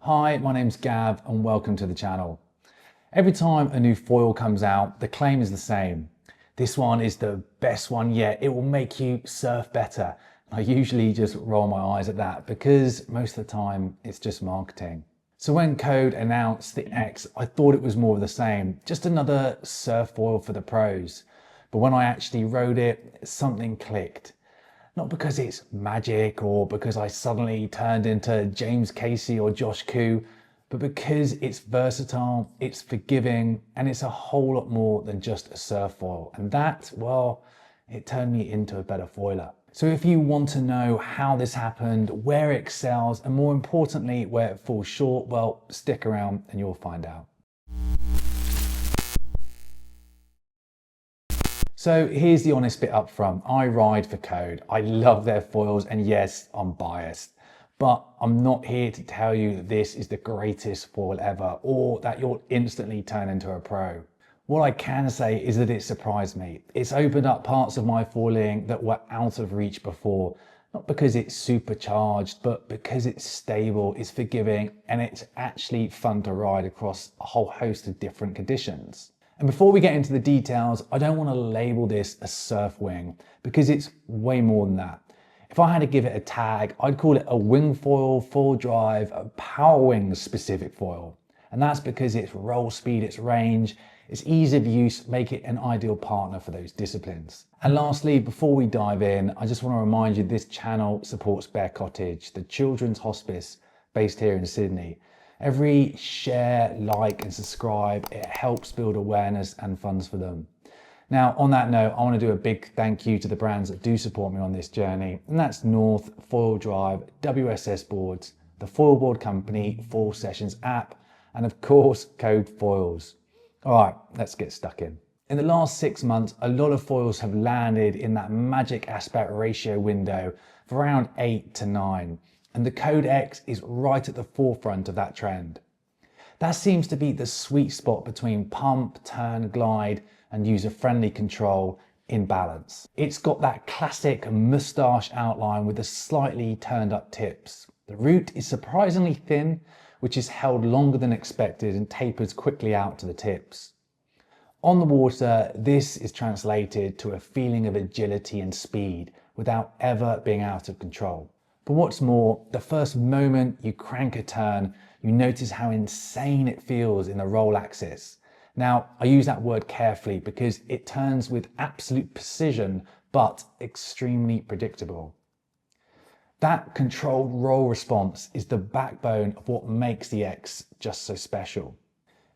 Hi, my name's Gav and welcome to the channel. Every time a new foil comes out, the claim is the same. This one is the best one yet. It will make you surf better. I usually just roll my eyes at that because most of the time it's just marketing. So when Code announced the X, I thought it was more of the same, just another surf foil for the pros. But when I actually rode it, something clicked. Not because it's magic or because I suddenly turned into James Casey or Josh Koo, but because it's versatile, it's forgiving, and it's a whole lot more than just a surf foil. And that, well, it turned me into a better foiler. So if you want to know how this happened, where it excels, and more importantly, where it falls short, well, stick around and you'll find out. So here's the honest bit up front. I ride for Code. I love their foils, and yes, I'm biased. But I'm not here to tell you that this is the greatest foil ever or that you'll instantly turn into a pro. What I can say is that it surprised me. It's opened up parts of my foiling that were out of reach before, not because it's supercharged, but because it's stable, it's forgiving, and it's actually fun to ride across a whole host of different conditions. And before we get into the details, I don't want to label this a surf wing because it's way more than that. If I had to give it a tag, I'd call it a wing foil, full drive, a power wing specific foil. And that's because its roll speed, its range, its ease of use make it an ideal partner for those disciplines. And lastly, before we dive in, I just want to remind you this channel supports Bear Cottage, the children's hospice based here in Sydney. Every share, like and subscribe, it helps build awareness and funds for them. Now, on that note, I want to do a big thank you to the brands that do support me on this journey, and that's North, Foil Drive, WSS Boards, the Foil Board Company, Foil Sessions app, and of course, Code Foils. All right, let's get stuck in. In the last 6 months, a lot of foils have landed in that magic aspect ratio window of around 8 to 9. And the Code X is right at the forefront of that trend. That seems to be the sweet spot between pump, turn, glide, and user-friendly control in balance. It's got that classic moustache outline with the slightly turned up tips. The root is surprisingly thin, which is held longer than expected and tapers quickly out to the tips. On the water, this is translated to a feeling of agility and speed without ever being out of control. But what's more, the first moment you crank a turn, you notice how insane it feels in the roll axis. Now, I use that word carefully because it turns with absolute precision, but extremely predictable. That controlled roll response is the backbone of what makes the X just so special.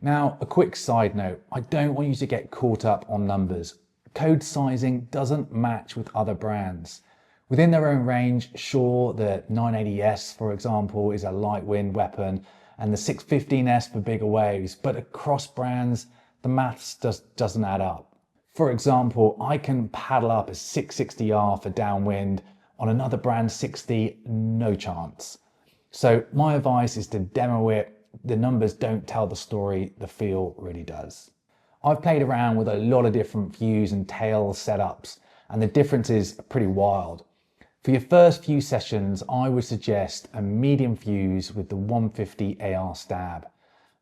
Now, a quick side note, I don't want you to get caught up on numbers. Code sizing doesn't match with other brands. Within their own range, sure, the 980S, for example, is a light wind weapon, and the 615S for bigger waves, but across brands, the maths just doesn't add up. For example, I can paddle up a 660R for downwind, on another brand 60, no chance. So my advice is to demo it. The numbers don't tell the story, the feel really does. I've played around with a lot of different fuse and tail setups, and the differences are pretty wild. For your first few sessions, I would suggest a medium fuse with the 150 AR stab.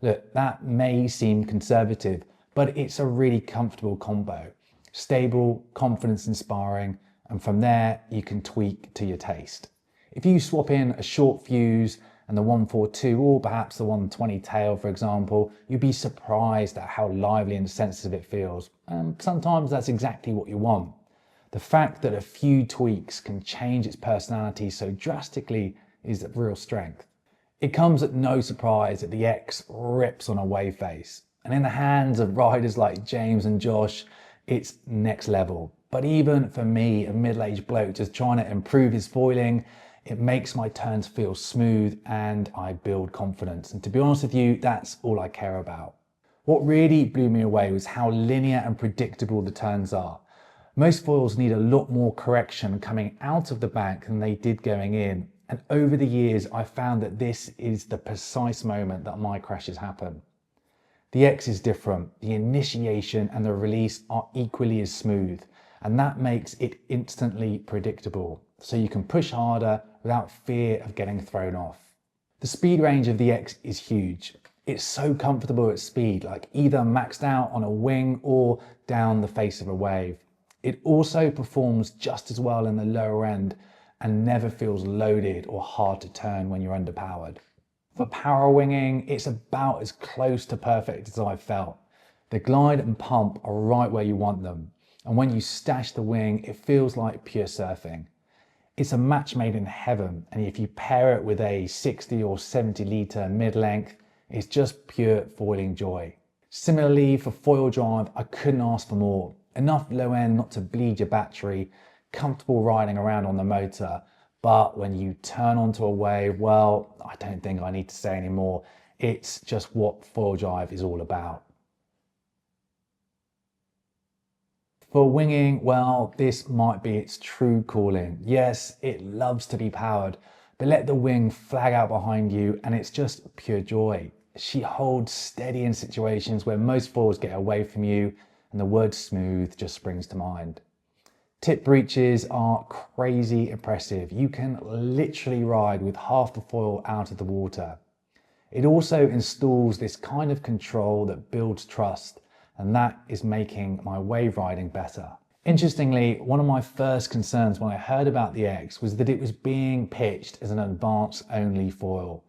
Look, that may seem conservative, but it's a really comfortable combo. Stable, confidence inspiring, and from there you can tweak to your taste. If you swap in a short fuse and the 142 or perhaps the 120 tail, for example, you'd be surprised at how lively and sensitive it feels. And sometimes that's exactly what you want. The fact that a few tweaks can change its personality so drastically is a real strength. It comes at no surprise that the X rips on a wave face. And in the hands of riders like James and Josh, it's next level. But even for me, a middle-aged bloke just trying to improve his foiling, it makes my turns feel smooth and I build confidence. And to be honest with you, that's all I care about. What really blew me away was how linear and predictable the turns are. Most foils need a lot more correction coming out of the bank than they did going in. And over the years, I found that this is the precise moment that my crashes happen. The X is different. The initiation and the release are equally as smooth, and that makes it instantly predictable. So you can push harder without fear of getting thrown off. The speed range of the X is huge. It's so comfortable at speed, like either maxed out on a wing or down the face of a wave. It also performs just as well in the lower end and never feels loaded or hard to turn when you're underpowered. For power winging, it's about as close to perfect as I've felt. The glide and pump are right where you want them. And when you stash the wing, it feels like pure surfing. It's a match made in heaven. And if you pair it with a 60 or 70 litre mid-length, it's just pure foiling joy. Similarly, for foil drive, I couldn't ask for more. Enough low end not to bleed your battery, comfortable riding around on the motor. But when you turn onto a wave, well, I don't think I need to say any more. It's just what foil drive is all about. For winging, well, this might be its true calling. Yes, it loves to be powered, but let the wing flag out behind you and it's just pure joy. She holds steady in situations where most foils get away from you, and the word smooth just springs to mind. Tip breaches are crazy impressive. You can literally ride with half the foil out of the water. It also installs this kind of control that builds trust, and that is making my wave riding better. Interestingly, one of my first concerns when I heard about the X was that it was being pitched as an advanced only foil,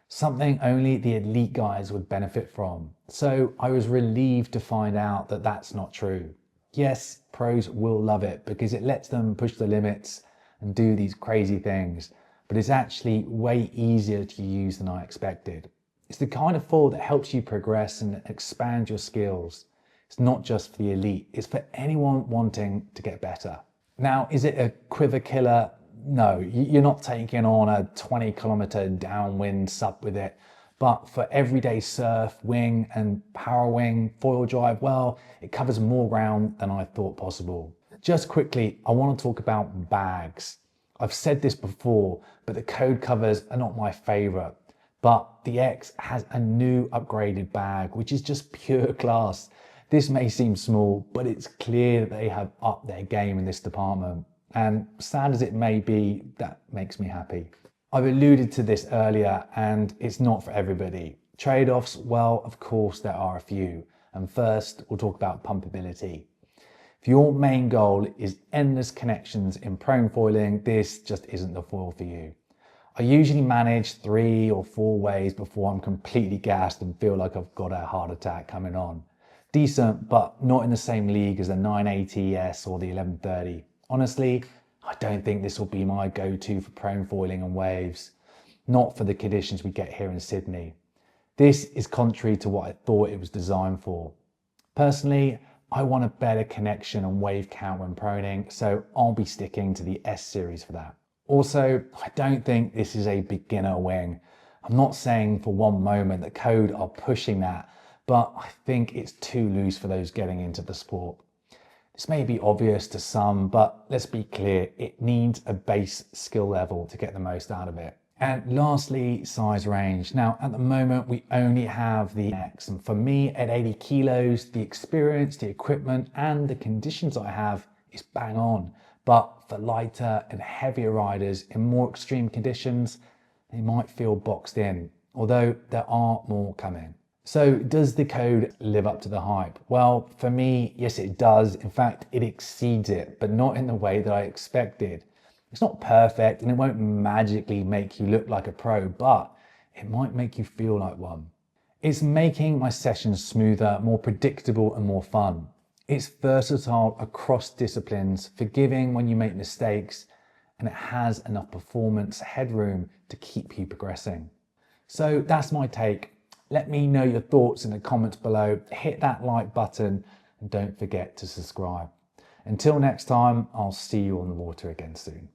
something only the elite guys would benefit from. So I was relieved to find out that that's not true. Yes, pros will love it because it lets them push the limits and do these crazy things, but it's actually way easier to use than I expected. It's the kind of foil that helps you progress and expand your skills. It's not just for the elite, it's for anyone wanting to get better. Now, is it a quiver killer? No, you're not taking on a 20-kilometer downwind sup with it. But for everyday surf, wing and power wing, foil drive, well, it covers more ground than I thought possible. Just quickly, I want to talk about bags. I've said this before, but the code covers are not my favorite. But the X has a new upgraded bag, which is just pure class. This may seem small, but it's clear that they have upped their game in this department. And sad as it may be, that makes me happy. I've alluded to this earlier, and it's not for everybody. Trade-offs, well, of course there are a few. And first, we'll talk about pumpability. If your main goal is endless connections in prone foiling, this just isn't the foil for you. I usually manage 3 or 4 ways before I'm completely gassed and feel like I've got a heart attack coming on. Decent, but not in the same league as the 980S or the 1130. Honestly, I don't think this will be my go-to for prone foiling and waves, not for the conditions we get here in Sydney. This is contrary to what I thought it was designed for. Personally, I want a better connection and wave count when proning, so I'll be sticking to the S series for that. Also, I don't think this is a beginner wing. I'm not saying for one moment that Code are pushing that, but I think it's too loose for those getting into the sport. This may be obvious to some, but let's be clear, it needs a base skill level to get the most out of it. And lastly, size range. Now, at the moment, we only have the X, and for me at 80 kilos, the experience, the equipment, and the conditions I have is bang on. But for lighter and heavier riders in more extreme conditions, they might feel boxed in, although there are more coming. So does the Code live up to the hype? Well, for me, yes, it does. In fact, it exceeds it, but not in the way that I expected. It's not perfect and it won't magically make you look like a pro, but it might make you feel like one. It's making my sessions smoother, more predictable and more fun. It's versatile across disciplines, forgiving when you make mistakes, and it has enough performance headroom to keep you progressing. So that's my take. Let me know your thoughts in the comments below. Hit that like button and don't forget to subscribe. Until next time, I'll see you on the water again soon.